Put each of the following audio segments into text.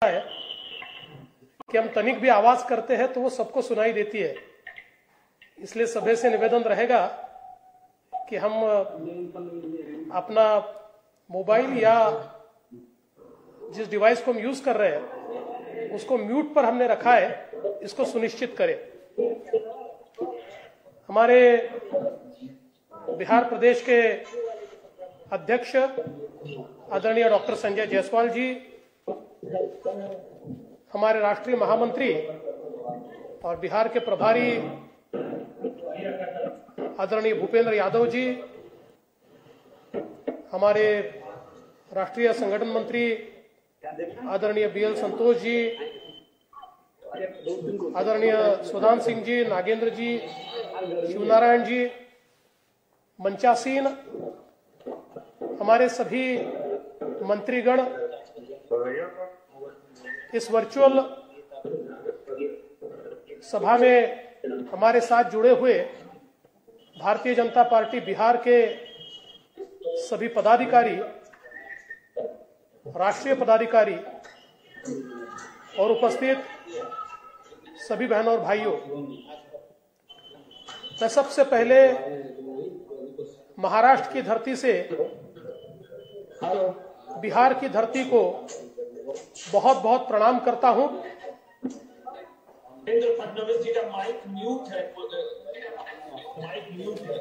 है कि हम तनिक भी आवाज करते हैं तो वो सबको सुनाई देती है। इसलिए सभी से निवेदन रहेगा कि हम अपना मोबाइल या जिस डिवाइस को हम यूज कर रहे हैं उसको म्यूट पर हमने रखा है, इसको सुनिश्चित करें। हमारे बिहार प्रदेश के अध्यक्ष आदरणीय डॉक्टर संजय जायसवाल जी, हमारे राष्ट्रीय महामंत्री और बिहार के प्रभारी आदरणीय भूपेंद्र यादव जी, हमारे राष्ट्रीय संगठन मंत्री आदरणीय बीएल संतोष जी, आदरणीय सुधान सिंह जी, नागेंद्र जी, शिवनारायण जी, मंचासीन हमारे सभी मंत्रीगण, इस वर्चुअल सभा में हमारे साथ जुड़े हुए भारतीय जनता पार्टी बिहार के सभी पदाधिकारी, राष्ट्रीय पदाधिकारी और उपस्थित सभी बहनों और भाइयों, मैं सबसे पहले महाराष्ट्र की धरती से बिहार की धरती को बहुत बहुत प्रणाम करता हूं। फडणवीस जी का माइक म्यूट है, माइक म्यूट है।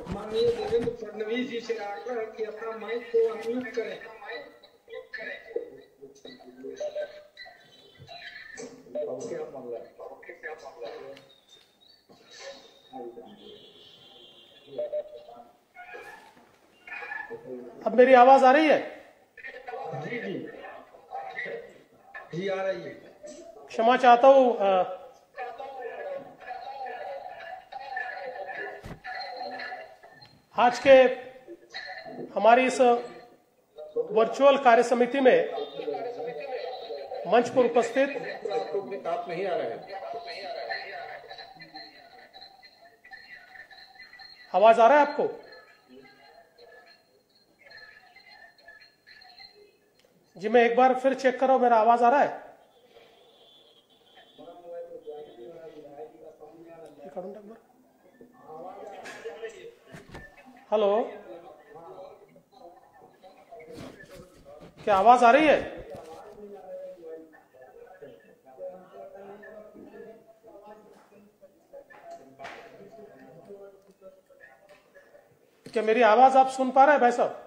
माननीय देवेंद्र फडणवीस जी से आग्रह है कि अपना माइक को अनम्यूट करें। क्या मामला है? अब मेरी आवाज आ रही है? जी जी जी आ रही है। क्षमा चाहता हूं, आज के हमारी इस वर्चुअल कार्य समिति में मंच पर उपस्थित आप नहीं आ रहे हैं। आवाज आ रहा है आपको? जी मैं एक बार फिर चेक कर रहा हूं, मेरा आवाज आ रहा है? हेलो, क्या आवाज आ रही है? क्या मेरी आवाज आप सुन पा रहे हैं भाई साहब?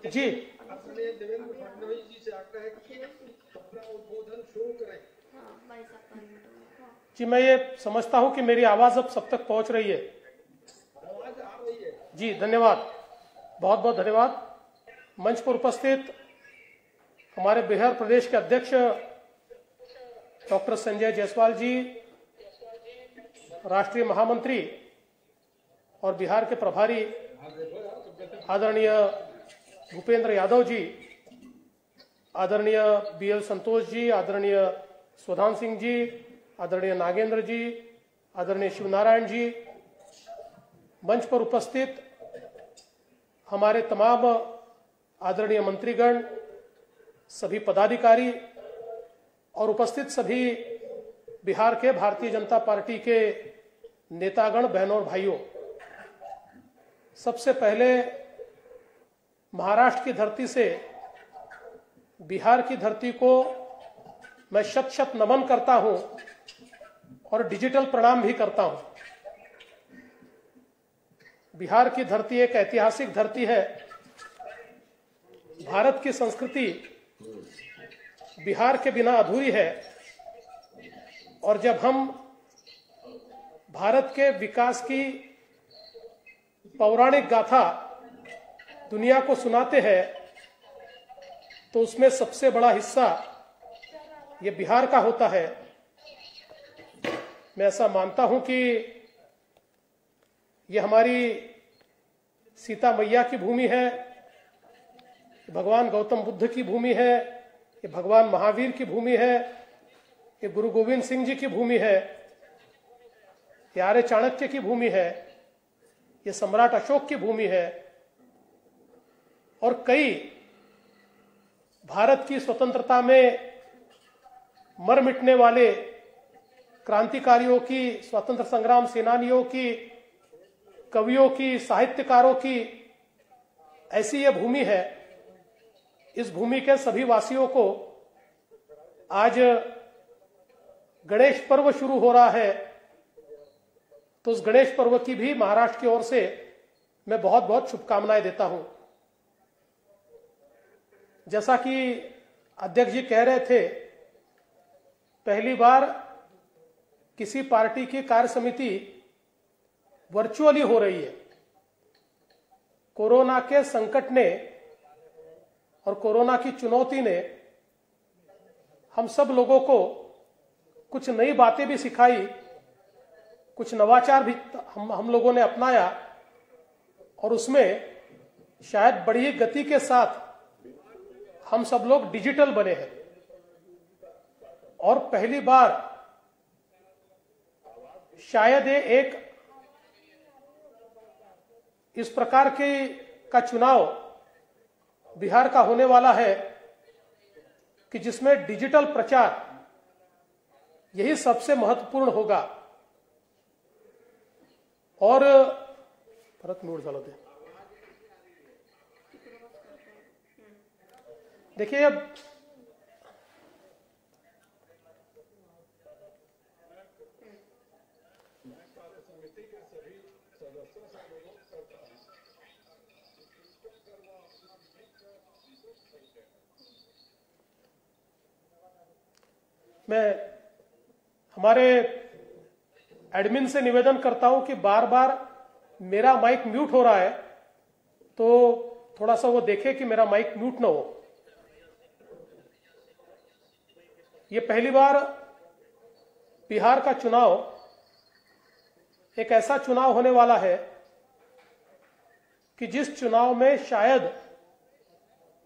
जी अपने देवेंद्र फडणवीस जी से आग्रह है कि अपना उद्बोधन शुरू करें। जी मैं ये समझता हूं कि मेरी आवाज अब सब तक पहुंच रही है। आवाज आ रही है। जी धन्यवाद, बहुत बहुत धन्यवाद। मंच पर उपस्थित हमारे बिहार प्रदेश के अध्यक्ष डॉक्टर संजय जायसवाल जी, राष्ट्रीय महामंत्री और बिहार के प्रभारी आदरणीय भूपेंद्र यादव जी, आदरणीय बीएल संतोष जी, आदरणीय सुधान सिंह जी, आदरणीय नागेंद्र जी, आदरणीय शिवनारायण जी, मंच पर उपस्थित हमारे तमाम आदरणीय मंत्रीगण, सभी पदाधिकारी और उपस्थित सभी बिहार के भारतीय जनता पार्टी के नेतागण, बहनों और भाइयों, सबसे पहले महाराष्ट्र की धरती से बिहार की धरती को मैं शत शत नमन करता हूं और डिजिटल प्रणाम भी करता हूं। बिहार की धरती एक ऐतिहासिक धरती है। भारत की संस्कृति बिहार के बिना अधूरी है और जब हम भारत के विकास की पौराणिक गाथा दुनिया को सुनाते हैं तो उसमें सबसे बड़ा हिस्सा ये बिहार का होता है। मैं ऐसा मानता हूं कि ये हमारी सीता मैया की भूमि है, भगवान गौतम बुद्ध की भूमि है, ये भगवान महावीर की भूमि है, ये गुरु गोविंद सिंह जी की भूमि है, ये आर्य चाणक्य की भूमि है, ये सम्राट अशोक की भूमि है और कई भारत की स्वतंत्रता में मर मिटने वाले क्रांतिकारियों की, स्वतंत्र संग्राम सेनानियों की, कवियों की, साहित्यकारों की ऐसी यह भूमि है। इस भूमि के सभी वासियों को आज गणेश पर्व शुरू हो रहा है, तो उस गणेश पर्व की भी महाराष्ट्र की ओर से मैं बहुत बहुत शुभकामनाएं देता हूं। जैसा कि अध्यक्ष जी कह रहे थे, पहली बार किसी पार्टी की कार्य समिति वर्चुअली हो रही है। कोरोना के संकट ने और कोरोना की चुनौती ने हम सब लोगों को कुछ नई बातें भी सिखाई, कुछ नवाचार भी हम लोगों ने अपनाया और उसमें शायद बड़ी गति के साथ हम सब लोग डिजिटल बने हैं और पहली बार शायद ये एक इस प्रकार का चुनाव बिहार का होने वाला है कि जिसमें डिजिटल प्रचार यही सबसे महत्वपूर्ण होगा। और परत मूड झालं ते देखिए, अब मैं हमारे एडमिन से निवेदन करता हूं कि बार बार मेरा माइक म्यूट हो रहा है, तो थोड़ा सा वो देखे कि मेरा माइक म्यूट ना हो। ये पहली बार बिहार का चुनाव एक ऐसा चुनाव होने वाला है कि जिस चुनाव में शायद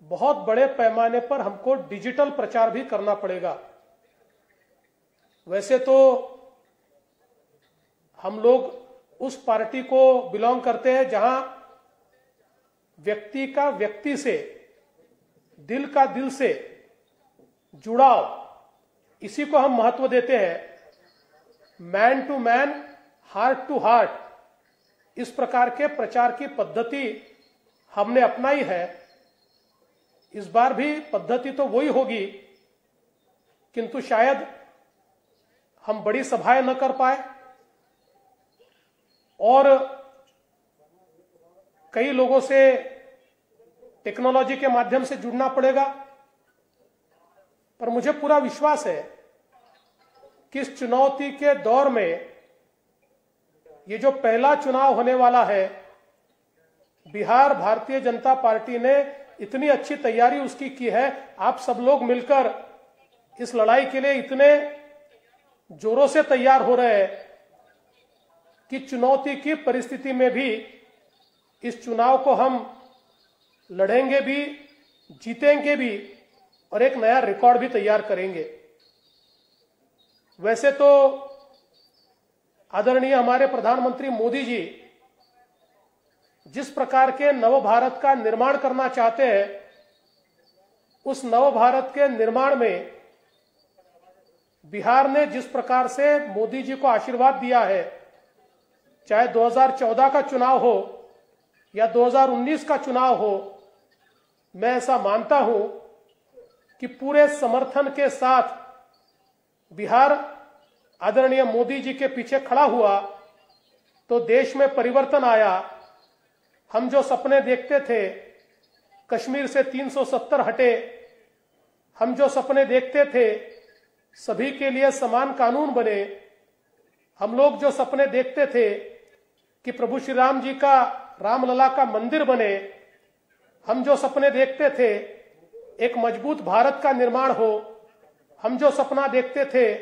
बहुत बड़े पैमाने पर हमको डिजिटल प्रचार भी करना पड़ेगा। वैसे तो हम लोग उस पार्टी को बिलोंग करते हैं जहां व्यक्ति का व्यक्ति से, दिल का दिल से जुड़ाव, इसी को हम महत्व देते हैं। Man to man, heart to heart, इस प्रकार के प्रचार की पद्धति हमने अपनाई है। इस बार भी पद्धति तो वही होगी, किंतु शायद हम बड़ी सभाएं न कर पाए और कई लोगों से टेक्नोलॉजी के माध्यम से जुड़ना पड़ेगा। पर मुझे पूरा विश्वास है कि इस चुनौती के दौर में ये जो पहला चुनाव होने वाला है, बिहार भारतीय जनता पार्टी ने इतनी अच्छी तैयारी उसकी की है। आप सब लोग मिलकर इस लड़ाई के लिए इतने जोरों से तैयार हो रहे हैं कि चुनौती की परिस्थिति में भी इस चुनाव को हम लड़ेंगे भी, जीतेंगे भी और एक नया रिकॉर्ड भी तैयार करेंगे। वैसे तो आदरणीय हमारे प्रधानमंत्री मोदी जी जिस प्रकार के नव भारत का निर्माण करना चाहते हैं, उस नव भारत के निर्माण में बिहार ने जिस प्रकार से मोदी जी को आशीर्वाद दिया है, चाहे 2014 का चुनाव हो या 2019 का चुनाव हो, मैं ऐसा मानता हूं कि पूरे समर्थन के साथ बिहार आदरणीय मोदी जी के पीछे खड़ा हुआ तो देश में परिवर्तन आया। हम जो सपने देखते थे, कश्मीर से 370 हटे, हम जो सपने देखते थे सभी के लिए समान कानून बने, हम लोग जो सपने देखते थे कि प्रभु श्री राम जी का, रामलला का मंदिर बने, हम जो सपने देखते थे, एक मजबूत भारत का निर्माण हो, हम जो सपना देखते थे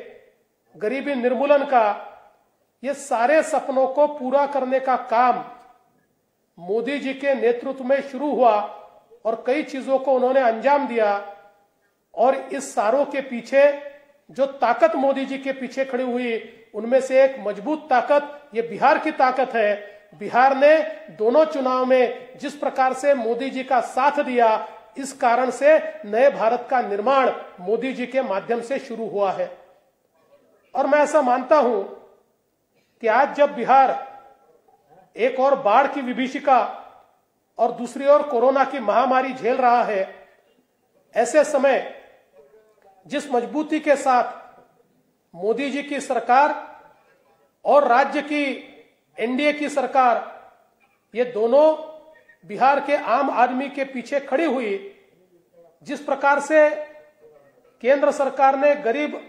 गरीबी निर्मूलन का, ये सारे सपनों को पूरा करने का काम मोदी जी के नेतृत्व में शुरू हुआ और कई चीजों को उन्होंने अंजाम दिया। और इस सारों के पीछे जो ताकत मोदी जी के पीछे खड़ी हुई, उनमें से एक मजबूत ताकत ये बिहार की ताकत है। बिहार ने दोनों चुनाव में जिस प्रकार से मोदी जी का साथ दिया, इस कारण से नए भारत का निर्माण मोदी जी के माध्यम से शुरू हुआ है। और मैं ऐसा मानता हूं कि आज जब बिहार एक और बाढ़ की विभीषिका और दूसरी ओर कोरोना की महामारी झेल रहा है, ऐसे समय जिस मजबूती के साथ मोदी जी की सरकार और राज्य की एनडीए की सरकार, ये दोनों बिहार के आम आदमी के पीछे खड़ी हुई, जिस प्रकार से केंद्र सरकार ने गरीब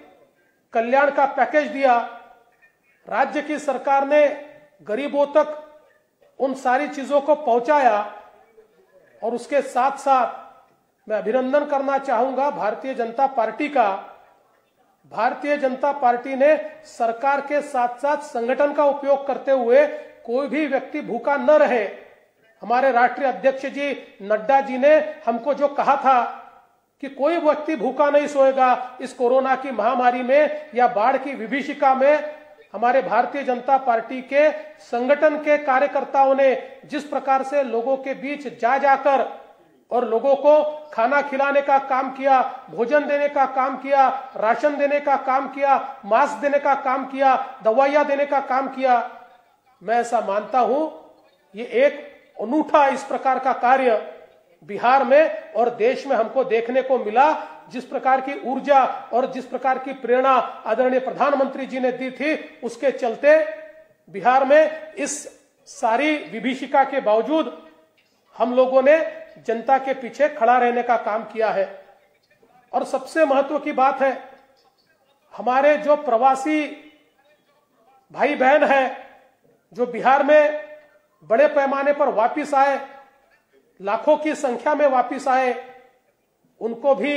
कल्याण का पैकेज दिया, राज्य की सरकार ने गरीबों तक उन सारी चीजों को पहुंचाया। और उसके साथ साथ मैं अभिनंदन करना चाहूंगा भारतीय जनता पार्टी का। भारतीय जनता पार्टी ने सरकार के साथ साथ संगठन का उपयोग करते हुए कोई भी व्यक्ति भूखा न रहे। हमारे राष्ट्रीय अध्यक्ष जी नड्डा जी ने हमको जो कहा था कि कोई व्यक्ति भूखा नहीं सोएगा इस कोरोना की महामारी में या बाढ़ की विभीषिका में, हमारे भारतीय जनता पार्टी के संगठन के कार्यकर्ताओं ने जिस प्रकार से लोगों के बीच जा जाकर और लोगों को खाना खिलाने का काम किया, भोजन देने का काम किया, राशन देने का काम किया, मास्क देने का काम किया, दवाइयां देने का काम किया, मैं ऐसा मानता हूं ये एक अनूठा इस प्रकार का कार्य बिहार में और देश में हमको देखने को मिला। जिस प्रकार की ऊर्जा और जिस प्रकार की प्रेरणा आदरणीय प्रधानमंत्री जी ने दी थी, उसके चलते बिहार में इस सारी विभीषिका के बावजूद हम लोगों ने जनता के पीछे खड़ा रहने का काम किया है। और सबसे महत्व की बात है, हमारे जो प्रवासी भाई बहन हैं जो बिहार में बड़े पैमाने पर वापिस आए, लाखों की संख्या में वापिस आए, उनको भी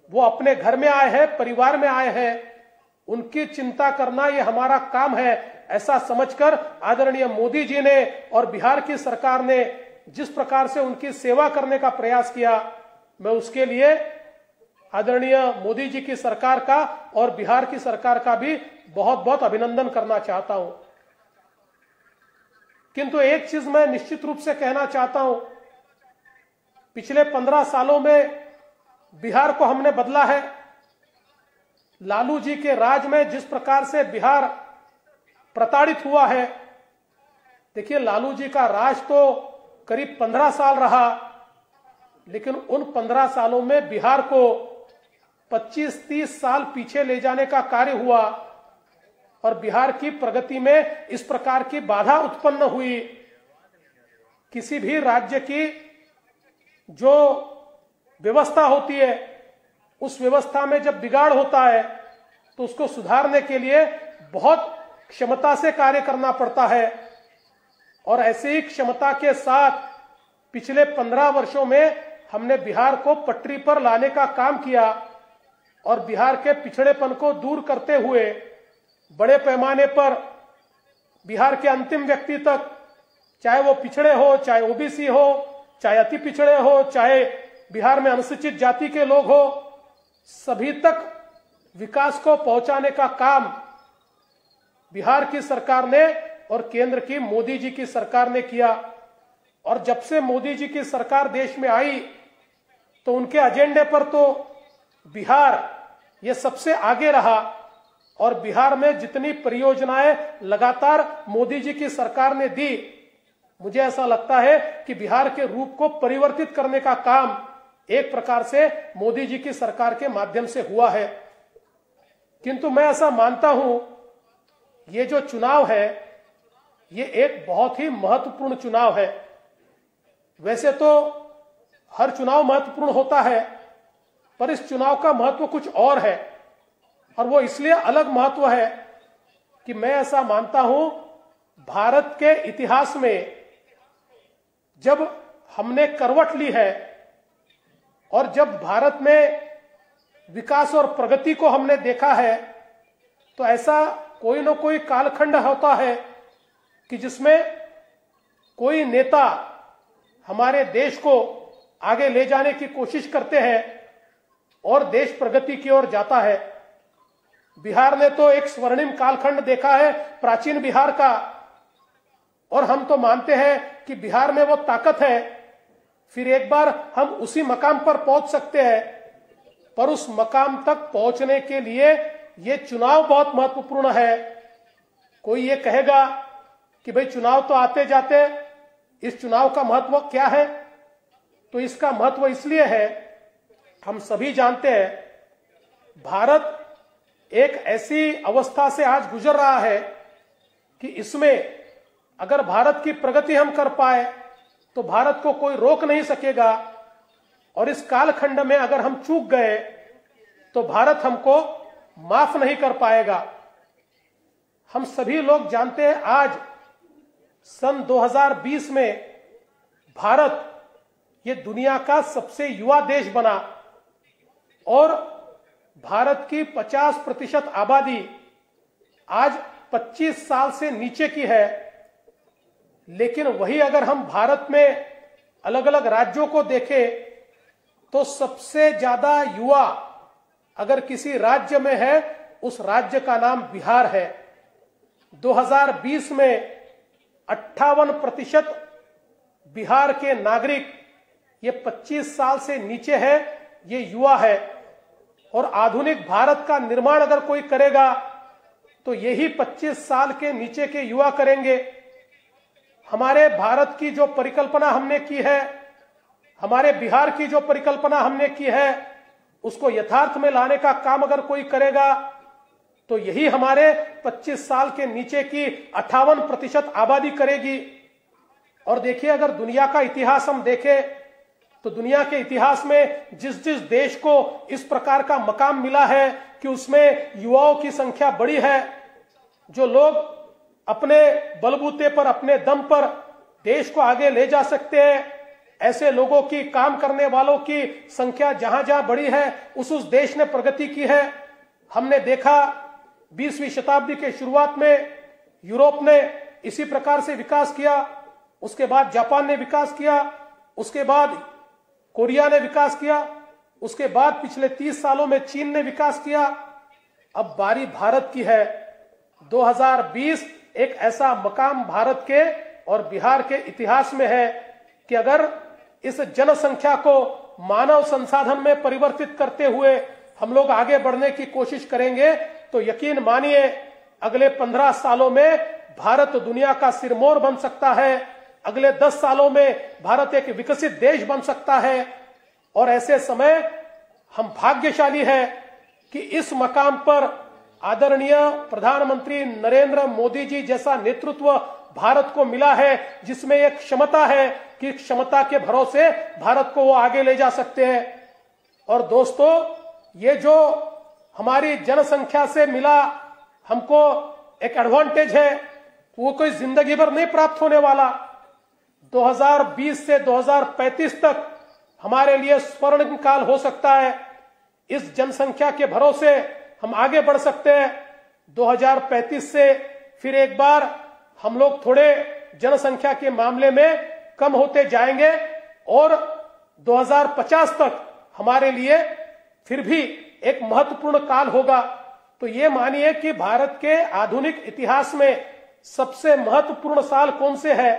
वो अपने घर में आए हैं, परिवार में आए हैं, उनकी चिंता करना ये हमारा काम है, ऐसा समझकर आदरणीय मोदी जी ने और बिहार की सरकार ने जिस प्रकार से उनकी सेवा करने का प्रयास किया, मैं उसके लिए आदरणीय मोदी जी की सरकार का और बिहार की सरकार का भी बहुत बहुत अभिनंदन करना चाहता हूं। किंतु एक चीज मैं निश्चित रूप से कहना चाहता हूं, पिछले 15 सालों में बिहार को हमने बदला है। लालू जी के राज में जिस प्रकार से बिहार प्रताड़ित हुआ है, देखिए लालू जी का राज तो करीब 15 साल रहा, लेकिन उन 15 सालों में बिहार को 25-30 साल पीछे ले जाने का कार्य हुआ और बिहार की प्रगति में इस प्रकार की बाधा उत्पन्न हुई। किसी भी राज्य की जो व्यवस्था होती है, उस व्यवस्था में जब बिगाड़ होता है तो उसको सुधारने के लिए बहुत क्षमता से कार्य करना पड़ता है। और ऐसे ही क्षमता के साथ पिछले 15 वर्षों में हमने बिहार को पटरी पर लाने का काम किया और बिहार के पिछड़ेपन को दूर करते हुए बड़े पैमाने पर बिहार के अंतिम व्यक्ति तक, चाहे वो पिछड़े हो, चाहे ओबीसी हो, चाहे अति पिछड़े हो, चाहे बिहार में अनुसूचित जाति के लोग हो, सभी तक विकास को पहुंचाने का काम बिहार की सरकार ने और केंद्र की मोदी जी की सरकार ने किया। और जब से मोदी जी की सरकार देश में आई तो उनके एजेंडे पर तो बिहार ये सबसे आगे रहा और बिहार में जितनी परियोजनाएं लगातार मोदी जी की सरकार ने दी, मुझे ऐसा लगता है कि बिहार के रूप को परिवर्तित करने का काम एक प्रकार से मोदी जी की सरकार के माध्यम से हुआ है। किंतु मैं ऐसा मानता हूं, ये जो चुनाव है ये एक बहुत ही महत्वपूर्ण चुनाव है। वैसे तो हर चुनाव महत्वपूर्ण होता है, पर इस चुनाव का महत्व कुछ और है और वो इसलिए अलग महत्व है कि मैं ऐसा मानता हूं, भारत के इतिहास में जब हमने करवट ली है और जब भारत में विकास और प्रगति को हमने देखा है तो ऐसा कोई न कोई कालखंड होता है कि जिसमें कोई नेता हमारे देश को आगे ले जाने की कोशिश करते हैं और देश प्रगति की ओर जाता है। बिहार ने तो एक स्वर्णिम कालखंड देखा है प्राचीन बिहार का, और हम तो मानते हैं कि बिहार में वो ताकत है, फिर एक बार हम उसी मकाम पर पहुंच सकते हैं। पर उस मकाम तक पहुंचने के लिए ये चुनाव बहुत महत्वपूर्ण है। कोई ये कहेगा कि भाई चुनाव तो आते जाते, इस चुनाव का महत्व क्या है? तो इसका महत्व इसलिए है, हम सभी जानते हैं भारत एक ऐसी अवस्था से आज गुजर रहा है कि इसमें अगर भारत की प्रगति हम कर पाए तो भारत को कोई रोक नहीं सकेगा, और इस कालखंड में अगर हम चूक गए तो भारत हमको माफ नहीं कर पाएगा। हम सभी लोग जानते हैं आज सन 2020 में भारत ये दुनिया का सबसे युवा देश बना और भारत की 50% आबादी आज 25 साल से नीचे की है। लेकिन वही अगर हम भारत में अलग अलग राज्यों को देखें तो सबसे ज्यादा युवा अगर किसी राज्य में है उस राज्य का नाम बिहार है। 2020 में 58% बिहार के नागरिक ये 25 साल से नीचे है, ये युवा है। और आधुनिक भारत का निर्माण अगर कोई करेगा तो यही 25 साल के नीचे के युवा करेंगे। हमारे भारत की जो परिकल्पना हमने की है, हमारे बिहार की जो परिकल्पना हमने की है, उसको यथार्थ में लाने का काम अगर कोई करेगा तो यही हमारे 25 साल के नीचे की 58% आबादी करेगी। और देखिए, अगर दुनिया का इतिहास हम देखें तो दुनिया के इतिहास में जिस जिस देश को इस प्रकार का मकाम मिला है कि उसमें युवाओं की संख्या बड़ी है, जो लोग अपने बलबूते पर, अपने दम पर देश को आगे ले जा सकते हैं, ऐसे लोगों की, काम करने वालों की संख्या जहां जहां बड़ी है उस देश ने प्रगति की है। हमने देखा 20वीं शताब्दी के शुरुआत में यूरोप ने इसी प्रकार से विकास किया, उसके बाद जापान ने विकास किया, उसके बाद कोरिया ने विकास किया, उसके बाद पिछले 30 सालों में चीन ने विकास किया। अब बारी भारत की है। 2020 एक ऐसा मकाम भारत के और बिहार के इतिहास में है कि अगर इस जनसंख्या को मानव संसाधन में परिवर्तित करते हुए हम लोग आगे बढ़ने की कोशिश करेंगे तो यकीन मानिए अगले 15 सालों में भारत दुनिया का सिरमौर बन सकता है। अगले 10 सालों में भारत एक विकसित देश बन सकता है। और ऐसे समय हम भाग्यशाली हैं कि इस मकाम पर आदरणीय प्रधानमंत्री नरेंद्र मोदी जी जैसा नेतृत्व भारत को मिला है, जिसमें एक क्षमता है कि क्षमता के भरोसे भारत को वो आगे ले जा सकते हैं। और दोस्तों, ये जो हमारी जनसंख्या से मिला हमको एक एडवांटेज है, वो कोई जिंदगी भर नहीं प्राप्त होने वाला। 2020 से 2035 तक हमारे लिए स्वर्णिम काल हो सकता है। इस जनसंख्या के भरोसे हम आगे बढ़ सकते हैं। 2035 से फिर एक बार हम लोग थोड़े जनसंख्या के मामले में कम होते जाएंगे और 2050 तक हमारे लिए फिर भी एक महत्वपूर्ण काल होगा। तो ये मानिए कि भारत के आधुनिक इतिहास में सबसे महत्वपूर्ण साल कौन से है,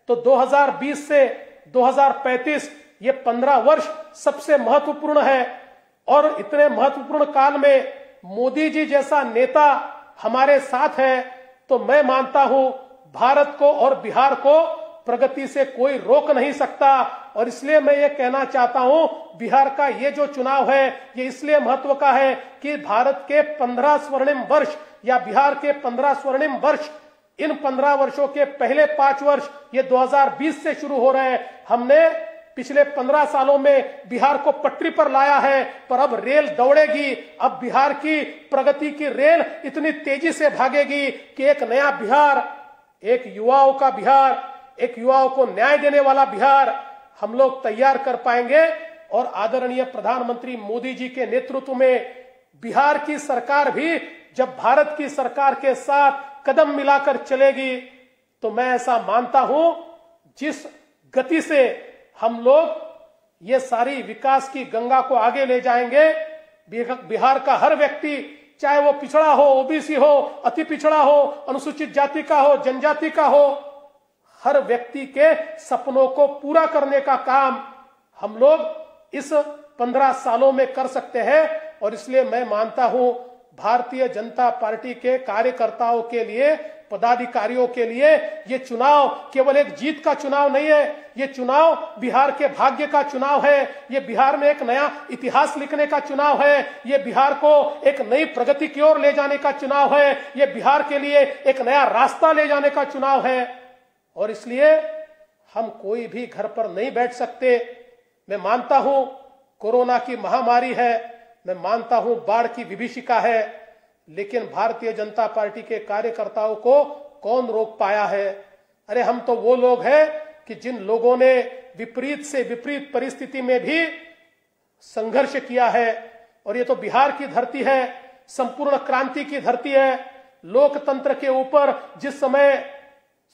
तो 2020 से 2035 ये 15 वर्ष सबसे महत्वपूर्ण है। और इतने महत्वपूर्ण काल में मोदी जी जैसा नेता हमारे साथ है तो मैं मानता हूं भारत को और बिहार को प्रगति से कोई रोक नहीं सकता। और इसलिए मैं ये कहना चाहता हूं, बिहार का ये जो चुनाव है ये इसलिए महत्व का है कि भारत के 15 स्वर्णिम वर्ष या बिहार के 15 स्वर्णिम वर्ष, इन 15 वर्षों के पहले 5 वर्ष ये 2020 से शुरू हो रहे हैं। हमने पिछले 15 सालों में बिहार को पटरी पर लाया है, पर अब रेल दौड़ेगी। अब बिहार की प्रगति की रेल इतनी तेजी से भागेगी कि एक नया बिहार, एक युवाओं का बिहार, एक युवाओं को न्याय देने वाला बिहार, हम लोग तैयार कर पाएंगे। और आदरणीय प्रधानमंत्री मोदी जी के नेतृत्व में बिहार की सरकार भी जब भारत की सरकार के साथ कदम मिलाकर चलेगी तो मैं ऐसा मानता हूं जिस गति से हम लोग ये सारी विकास की गंगा को आगे ले जाएंगे, बिहार का हर व्यक्ति, चाहे वो पिछड़ा हो, ओबीसी हो, अति पिछड़ा हो, अनुसूचित जाति का हो, जनजाति का हो, हर व्यक्ति के सपनों को पूरा करने का काम हम लोग इस 15 सालों में कर सकते हैं। और इसलिए मैं मानता हूं भारतीय जनता पार्टी के कार्यकर्ताओं के लिए, पदाधिकारियों के लिए ये चुनाव केवल एक जीत का चुनाव नहीं है, ये चुनाव बिहार के भाग्य का चुनाव है, ये बिहार में एक नया इतिहास लिखने का चुनाव है, ये बिहार को एक नई प्रगति की ओर ले जाने का चुनाव है, ये बिहार के लिए एक नया रास्ता ले जाने का चुनाव है। और इसलिए हम कोई भी घर पर नहीं बैठ सकते। मैं मानता हूं कोरोना की महामारी है, मैं मानता हूं बाढ़ की विभीषिका है, लेकिन भारतीय जनता पार्टी के कार्यकर्ताओं को कौन रोक पाया है? अरे हम तो वो लोग हैं कि जिन लोगों ने विपरीत से विपरीत परिस्थिति में भी संघर्ष किया है। और ये तो बिहार की धरती है, संपूर्ण क्रांति की धरती है। लोकतंत्र के ऊपर जिस समय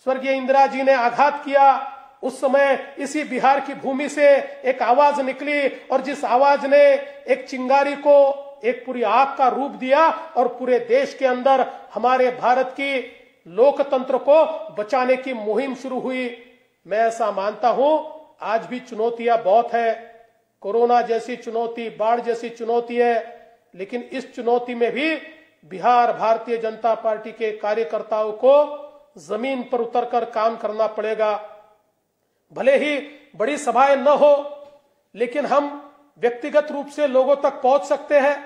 स्वर्गीय इंदिरा जी ने आघात किया, उस समय इसी बिहार की भूमि से एक आवाज निकली और जिस आवाज ने एक चिंगारी को एक पूरी आग का रूप दिया और पूरे देश के अंदर हमारे भारत की लोकतंत्र को बचाने की मुहिम शुरू हुई। मैं ऐसा मानता हूं आज भी चुनौतियां बहुत है, कोरोना जैसी चुनौती, बाढ़ जैसी चुनौती है, लेकिन इस चुनौती में भी बिहार भारतीय जनता पार्टी के कार्यकर्ताओं को जमीन पर उतरकर काम करना पड़ेगा। भले ही बड़ी सभाएं न हो, लेकिन हम व्यक्तिगत रूप से लोगों तक पहुंच सकते हैं,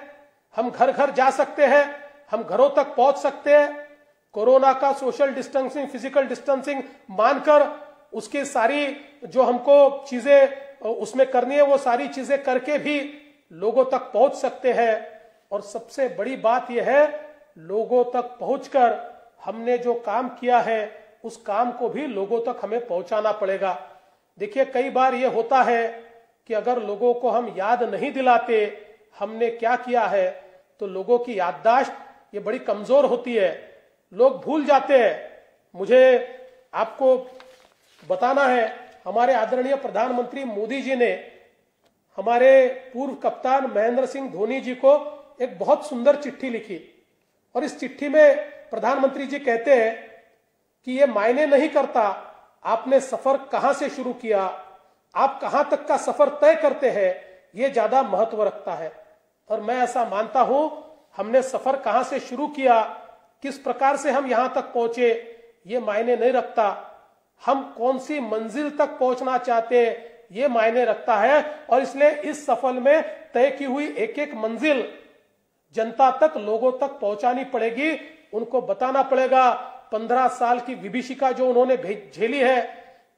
हम घर घर जा सकते हैं, हम घरों तक पहुंच सकते हैं। कोरोना का सोशल डिस्टेंसिंग, फिजिकल डिस्टेंसिंग मानकर उसकी सारी जो हमको चीजें उसमें करनी है वो सारी चीजें करके भी लोगों तक पहुंच सकते हैं। और सबसे बड़ी बात यह है, लोगों तक पहुंचकर हमने जो काम किया है उस काम को भी लोगों तक हमें पहुंचाना पड़ेगा। देखिए कई बार यह होता है कि अगर लोगों को हम याद नहीं दिलाते हमने क्या किया है तो लोगों की याददाश्त ये बड़ी कमजोर होती है, लोग भूल जाते हैं। मुझे आपको बताना है, हमारे आदरणीय प्रधानमंत्री मोदी जी ने हमारे पूर्व कप्तान महेंद्र सिंह धोनी जी को एक बहुत सुंदर चिट्ठी लिखी और इस चिट्ठी में प्रधानमंत्री जी कहते हैं कि ये मायने नहीं करता आपने सफर कहां से शुरू किया, आप कहां तक का सफर तय करते हैं, ये ज्यादा महत्व रखता है। और मैं ऐसा मानता हूं, हमने सफर कहां से शुरू किया, किस प्रकार से हम यहां तक पहुंचे, ये मायने नहीं रखता, हम कौन सी मंजिल तक पहुंचना चाहते हैं ये मायने रखता है। और इसलिए इस सफर में तय की हुई एक एक मंजिल जनता तक, लोगों तक पहुंचानी पड़ेगी, उनको बताना पड़ेगा 15 साल की विभीषिका जो उन्होंने झेली है,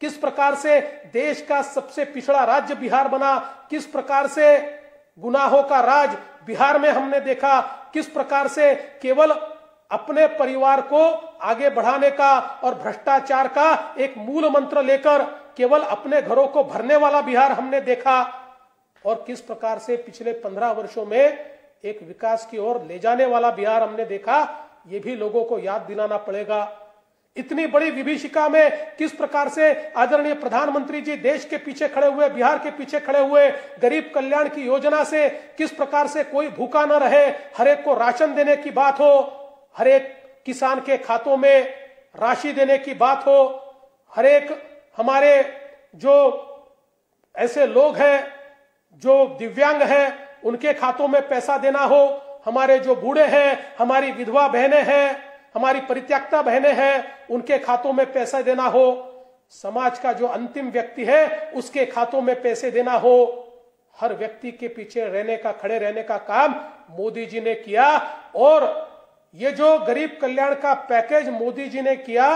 किस प्रकार से देश का सबसे पिछड़ा राज्य बिहार बना, किस प्रकार से गुनाहों का राज बिहार में हमने देखा, किस प्रकार से केवल अपने परिवार को आगे बढ़ाने का और भ्रष्टाचार का एक मूल मंत्र लेकर केवल अपने घरों को भरने वाला बिहार हमने देखा, और किस प्रकार से पिछले 15 वर्षों में एक विकास की ओर ले जाने वाला बिहार हमने देखा, ये भी लोगों को याद दिलाना पड़ेगा। इतनी बड़ी विभीषिका में किस प्रकार से आदरणीय प्रधानमंत्री जी देश के पीछे खड़े हुए, बिहार के पीछे खड़े हुए, गरीब कल्याण की योजना से किस प्रकार से कोई भूखा न रहे, हर एक को राशन देने की बात हो, हर एक किसान के खातों में राशि देने की बात हो, हर एक हमारे जो ऐसे लोग हैं जो दिव्यांग हैं उनके खातों में पैसा देना हो, हमारे जो बूढ़े हैं, हमारी विधवा बहनें हैं, हमारी परित्यक्ता बहनें हैं, उनके खातों में पैसा देना हो, समाज का जो अंतिम व्यक्ति है उसके खातों में पैसे देना हो, हर व्यक्ति के पीछे रहने का, खड़े रहने का काम मोदी जी ने किया। और ये जो गरीब कल्याण का पैकेज मोदी जी ने किया,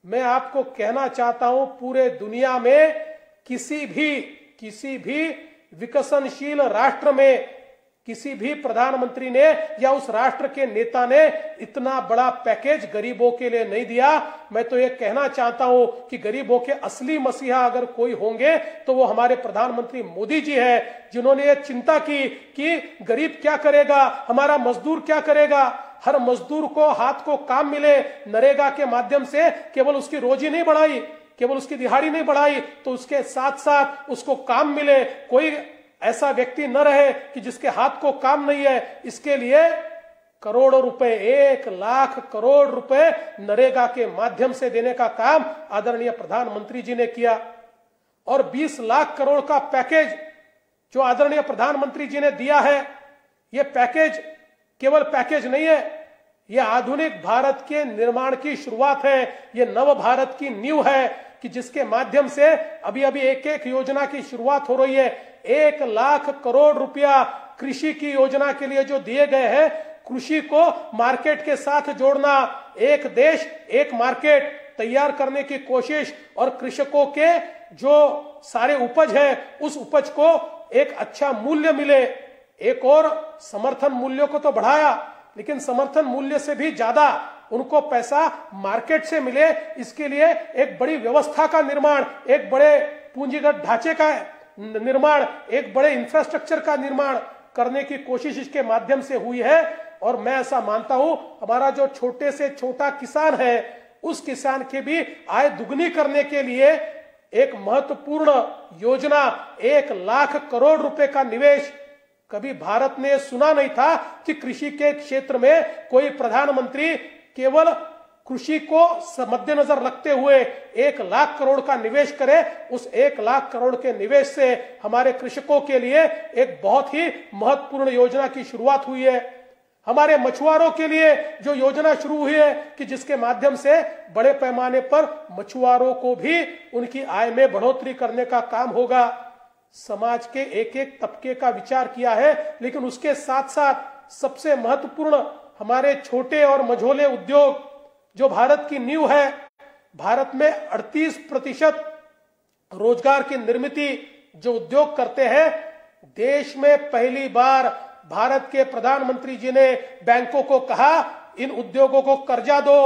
मैं आपको कहना चाहता हूं पूरे दुनिया में किसी भी विकसनशील राष्ट्र में किसी भी प्रधानमंत्री ने या उस राष्ट्र के नेता ने इतना बड़ा पैकेज गरीबों के लिए नहीं दिया। मैं तो ये कहना चाहता हूं कि गरीबों के असली मसीहा अगर कोई होंगे तो वो हमारे प्रधानमंत्री मोदी जी है, जिन्होंने ये चिंता की कि गरीब क्या करेगा, हमारा मजदूर क्या करेगा। हर मजदूर को हाथ को काम मिले, नरेगा के माध्यम से केवल उसकी रोजी नहीं बढ़ाई, केवल उसकी दिहाड़ी नहीं बढ़ाई, तो उसके साथ साथ उसको काम मिले। कोई ऐसा व्यक्ति न रहे कि जिसके हाथ को काम नहीं है। इसके लिए करोड़ों रुपए, 1 लाख करोड़ रुपए नरेगा के माध्यम से देने का काम आदरणीय प्रधानमंत्री जी ने किया। और 20 लाख करोड़ का पैकेज जो आदरणीय प्रधानमंत्री जी ने दिया है, यह पैकेज केवल पैकेज नहीं है, यह आधुनिक भारत के निर्माण की शुरुआत है। यह नव भारत की नींव है कि जिसके माध्यम से अभी अभी एक एक योजना की शुरुआत हो रही है। 1 लाख करोड़ रुपया कृषि की योजना के लिए जो दिए गए हैं, कृषि को मार्केट के साथ जोड़ना, एक देश एक मार्केट तैयार करने की कोशिश, और कृषकों के जो सारे उपज है उस उपज को एक अच्छा मूल्य मिले। एक और समर्थन मूल्यों को तो बढ़ाया, लेकिन समर्थन मूल्य से भी ज्यादा उनको पैसा मार्केट से मिले, इसके लिए एक बड़ी व्यवस्था का निर्माण, एक बड़े पूंजीगत ढांचे का निर्माण, एक बड़े इंफ्रास्ट्रक्चर का निर्माण करने की कोशिश इसके माध्यम से हुई है। और मैं ऐसा मानता हूं, हमारा जो छोटे से छोटा किसान है, उस किसान की भी आय दुगनी करने के लिए एक महत्वपूर्ण योजना 1 लाख करोड़ रुपए का निवेश। कभी भारत ने सुना नहीं था कि कृषि के क्षेत्र में कोई प्रधानमंत्री केवल कृषि को मद्देनजर रखते हुए 1 लाख करोड़ का निवेश करे। उस 1 लाख करोड़ के निवेश से हमारे कृषकों के लिए एक बहुत ही महत्वपूर्ण योजना की शुरुआत हुई है। हमारे मछुआरों के लिए जो योजना शुरू हुई है कि जिसके माध्यम से बड़े पैमाने पर मछुआरों को भी उनकी आय में बढ़ोतरी करने का काम होगा। समाज के एक एक तबके का विचार किया है, लेकिन उसके साथ साथ सबसे महत्वपूर्ण हमारे छोटे और मझोले उद्योग जो भारत की नींव है। भारत में 38% रोजगार की निर्मित जो उद्योग करते हैं। देश में पहली बार भारत के प्रधानमंत्री जी ने बैंकों को कहा, इन उद्योगों को कर्जा दो,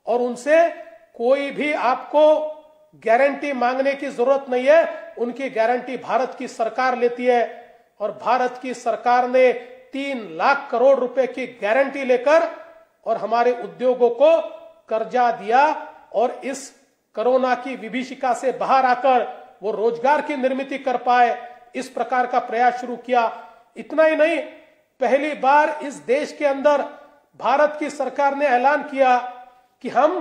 और उनसे कोई भी आपको गारंटी मांगने की जरूरत नहीं है, उनकी गारंटी भारत की सरकार लेती है। और भारत की सरकार ने 3 लाख करोड़ रुपए की गारंटी लेकर और हमारे उद्योगों को कर्जा दिया, और इस कोरोना की विभीषिका से बाहर आकर वो रोजगार की निर्मित कर पाए, इस प्रकार का प्रयास शुरू किया। इतना ही नहीं, पहली बार इस देश के अंदर भारत की सरकार ने ऐलान किया कि हम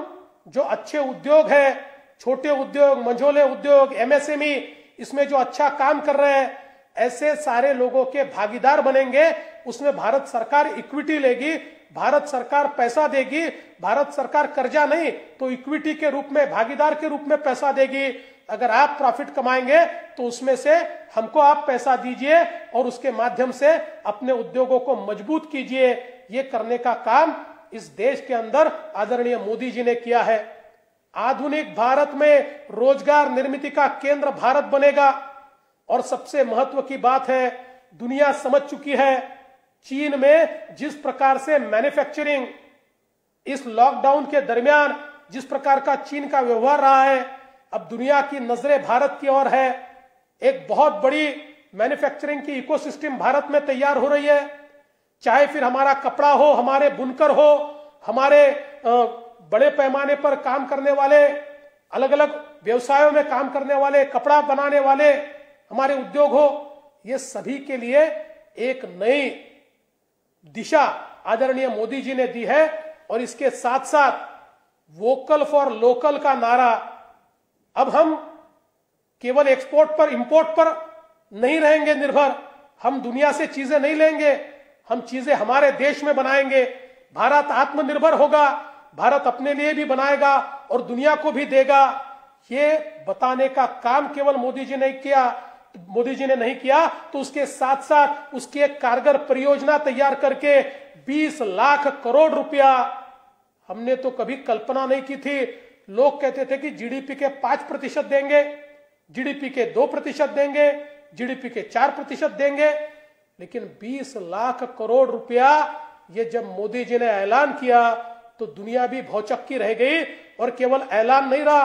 जो अच्छे उद्योग है, छोटे उद्योग, मंझोले उद्योग, एमएसएमई, इसमें जो अच्छा काम कर रहे हैं, ऐसे सारे लोगों के भागीदार बनेंगे। उसमें भारत सरकार इक्विटी लेगी, भारत सरकार पैसा देगी, भारत सरकार कर्जा नहीं तो इक्विटी के रूप में, भागीदार के रूप में पैसा देगी। अगर आप प्रॉफिट कमाएंगे तो उसमें से हमको आप पैसा दीजिए और उसके माध्यम से अपने उद्योगों को मजबूत कीजिए। ये करने का काम इस देश के अंदर आदरणीय मोदी जी ने किया है। आधुनिक भारत में रोजगार निर्मित का केंद्र भारत बनेगा। और सबसे महत्व की बात है, दुनिया समझ चुकी है चीन में जिस प्रकार से मैन्युफैक्चरिंग, इस लॉकडाउन के दरमियान जिस प्रकार का चीन का व्यवहार रहा है, अब दुनिया की नजरें भारत की ओर है। एक बहुत बड़ी मैन्युफैक्चरिंग की इकोसिस्टम भारत में तैयार हो रही है। चाहे फिर हमारा कपड़ा हो, हमारे बुनकर हो, हमारे बड़े पैमाने पर काम करने वाले, अलग अलग व्यवसायों में काम करने वाले, कपड़ा बनाने वाले हमारे उद्योग हो, ये सभी के लिए एक नई दिशा आदरणीय मोदी जी ने दी है। और इसके साथ साथ वोकल फॉर लोकल का नारा, अब हम केवल एक्सपोर्ट पर, इंपोर्ट पर नहीं रहेंगे निर्भर। हम दुनिया से चीजें नहीं लेंगे, हम चीजें हमारे देश में बनाएंगे। भारत आत्मनिर्भर होगा, भारत अपने लिए भी बनाएगा और दुनिया को भी देगा। ये बताने का काम केवल मोदी जी ने नहीं किया, तो उसके साथ साथ उसकी एक कारगर परियोजना तैयार करके 20 लाख करोड़ रुपया, हमने तो कभी कल्पना नहीं की थी। लोग कहते थे कि जीडीपी के 5% देंगे, जीडीपी के 2% देंगे, जीडीपी के 4% देंगे, लेकिन 20 लाख करोड़ रुपया ये जब मोदी जी ने ऐलान किया तो दुनिया भी भौचक्की रह गई। और केवल ऐलान नहीं रहा,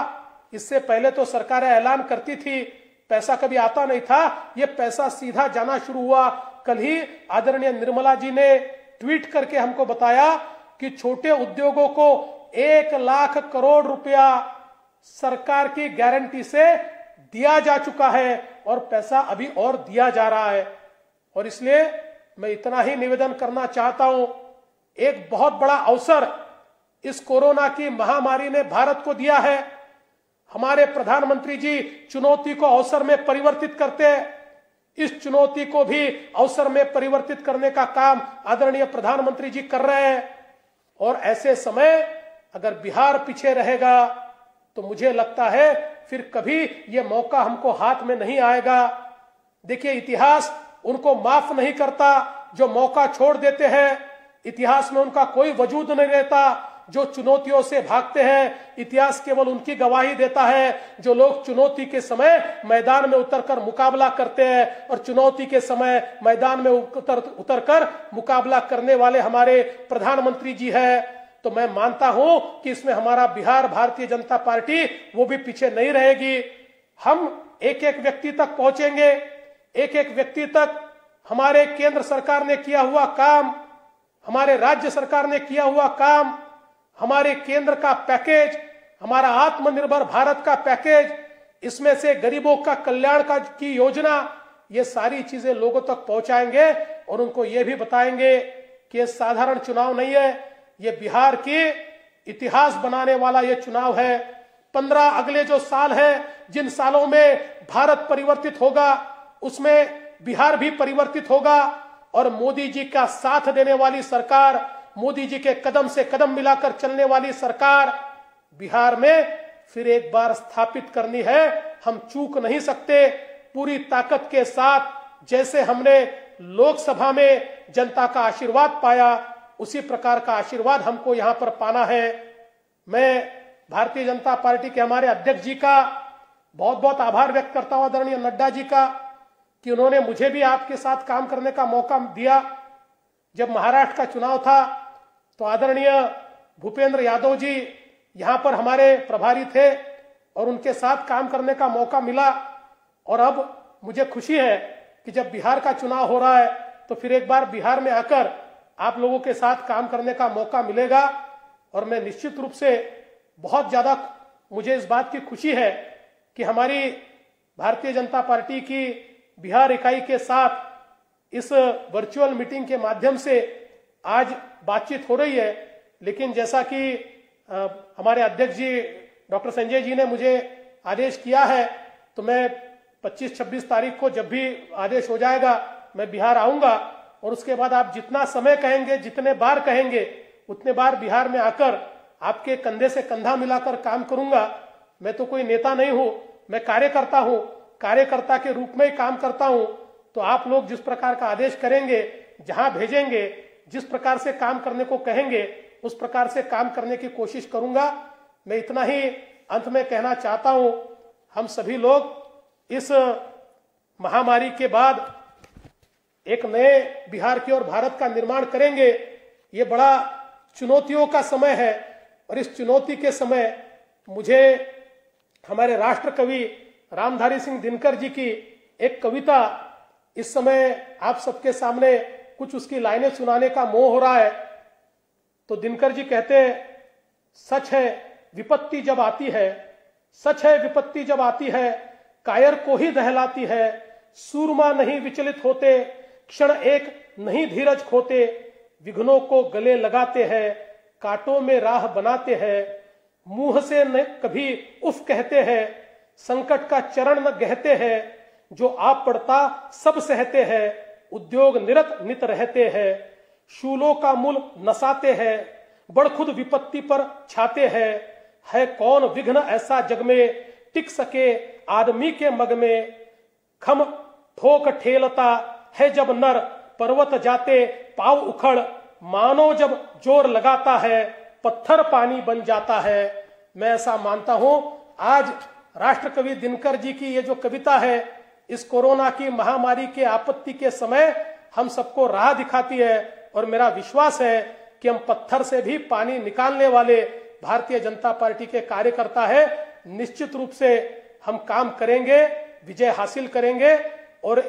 इससे पहले तो सरकारें ऐलान करती थी, पैसा कभी आता नहीं था, ये पैसा सीधा जाना शुरू हुआ। कल ही आदरणीय निर्मला जी ने ट्वीट करके हमको बताया कि छोटे उद्योगों को 1 लाख करोड़ रुपया सरकार की गारंटी से दिया जा चुका है और पैसा अभी और दिया जा रहा है। और इसलिए मैं इतना ही निवेदन करना चाहता हूं, एक बहुत बड़ा अवसर इस कोरोना की महामारी ने भारत को दिया है। हमारे प्रधानमंत्री जी चुनौती को अवसर में परिवर्तित करते हैं, इस चुनौती को भी अवसर में परिवर्तित करने का काम आदरणीय प्रधानमंत्री जी कर रहे हैं। और ऐसे समय अगर बिहार पीछे रहेगा तो मुझे लगता है फिर कभी यह मौका हमको हाथ में नहीं आएगा। देखिए, इतिहास उनको माफ नहीं करता जो मौका छोड़ देते हैं, इतिहास में उनका कोई वजूद नहीं रहता जो चुनौतियों से भागते हैं। इतिहास केवल उनकी गवाही देता है जो लोग चुनौती के समय मैदान में उतरकर मुकाबला करते हैं, और चुनौती के समय मैदान में उतरकर मुकाबला करने वाले हमारे प्रधानमंत्री जी हैं। तो मैं मानता हूं कि इसमें हमारा बिहार भारतीय जनता पार्टी वो भी पीछे नहीं रहेगी। हम एक एक व्यक्ति तक पहुंचेंगे, एक एक व्यक्ति तक हमारे केंद्र सरकार ने किया हुआ काम, हमारे राज्य सरकार ने किया हुआ काम, हमारे केंद्र का पैकेज, हमारा आत्मनिर्भर भारत का पैकेज, इसमें से गरीबों का कल्याण की योजना, ये सारी चीजें लोगों तक पहुंचाएंगे और उनको ये भी बताएंगे कि ये साधारण चुनाव नहीं है, ये बिहार के इतिहास बनाने वाला ये चुनाव है। 15 अगले जो साल है, जिन सालों में भारत परिवर्तित होगा उसमें बिहार भी परिवर्तित होगा। और मोदी जी का साथ देने वाली सरकार, मोदी जी के कदम से कदम मिलाकर चलने वाली सरकार बिहार में फिर एक बार स्थापित करनी है। हम चूक नहीं सकते। पूरी ताकत के साथ जैसे हमने लोकसभा में जनता का आशीर्वाद पाया, उसी प्रकार का आशीर्वाद हमको यहां पर पाना है। मैं भारतीय जनता पार्टी के हमारे अध्यक्ष जी का बहुत बहुत आभार व्यक्त करता हूं, आदरणीय नड्डा जी का, कि उन्होंने मुझे भी आपके साथ काम करने का मौका दिया। जब महाराष्ट्र का चुनाव था तो आदरणीय भूपेंद्र यादव जी यहां पर हमारे प्रभारी थे और उनके साथ काम करने का मौका मिला। और अब मुझे खुशी है कि जब बिहार का चुनाव हो रहा है तो फिर एक बार बिहार में आकर आप लोगों के साथ काम करने का मौका मिलेगा। और मैं निश्चित रूप से बहुत ज्यादा मुझे इस बात की खुशी है कि हमारी भारतीय जनता पार्टी की बिहार इकाई के साथ इस वर्चुअल मीटिंग के माध्यम से आज बातचीत हो रही है। लेकिन जैसा कि हमारे अध्यक्ष जी डॉक्टर संजय जी ने मुझे आदेश किया है, तो मैं 25-26 तारीख को जब भी आदेश हो जाएगा मैं बिहार आऊंगा। और उसके बाद आप जितना समय कहेंगे, जितने बार कहेंगे, उतने बार बिहार में आकर आपके कंधे से कंधा मिलाकर काम करूंगा। मैं तो कोई नेता नहीं हूं, मैं कार्यकर्ता हूं, कार्यकर्ता के रूप में ही काम करता हूं। तो आप लोग जिस प्रकार का आदेश करेंगे, जहां भेजेंगे, जिस प्रकार से काम करने को कहेंगे, उस प्रकार से काम करने की कोशिश करूंगा। मैं इतना ही अंत में कहना चाहता हूं, हम सभी लोग इस महामारी के बाद एक नए बिहार की ओर भारत का निर्माण करेंगे। ये बड़ा चुनौतियों का समय है और इस चुनौती के समय मुझे हमारे राष्ट्र कवि रामधारी सिंह दिनकर जी की एक कविता इस समय आप सबके सामने कुछ उसकी लाइनें सुनाने का मोह हो रहा है। तो दिनकर जी कहते हैं, सच है विपत्ति जब आती है, सच है विपत्ति जब आती है, कायर को ही दहलाती है, सूरमा नहीं विचलित होते, क्षण एक नहीं धीरज खोते, विघ्नों को गले लगाते हैं, कांटों में राह बनाते हैं, मुंह से न कभी उफ कहते हैं, संकट का चरण न गहते हैं, जो आप पड़ता सब सहते हैं, उद्योग निरत नित रहते हैं, शूलों का मूल नसाते हैं, बड़खुद विपत्ति पर छाते हैं, है कौन विघ्न ऐसा जग में टिक सके आदमी के मग में, खम ठोक ठेलता है जब नर पर्वत जाते पाव उखड़, मानो जब जोर लगाता है पत्थर पानी बन जाता है। मैं ऐसा मानता हूं आज राष्ट्रकवि दिनकर जी की ये जो कविता है, इस कोरोना की महामारी के आपत्ति के समय हम सबको राह दिखाती है और मेरा विश्वास है कि हम पत्थर से भी पानी निकालने वाले भारतीय जनता पार्टी के कार्यकर्ता है। निश्चित रूप से हम काम करेंगे, विजय हासिल करेंगे और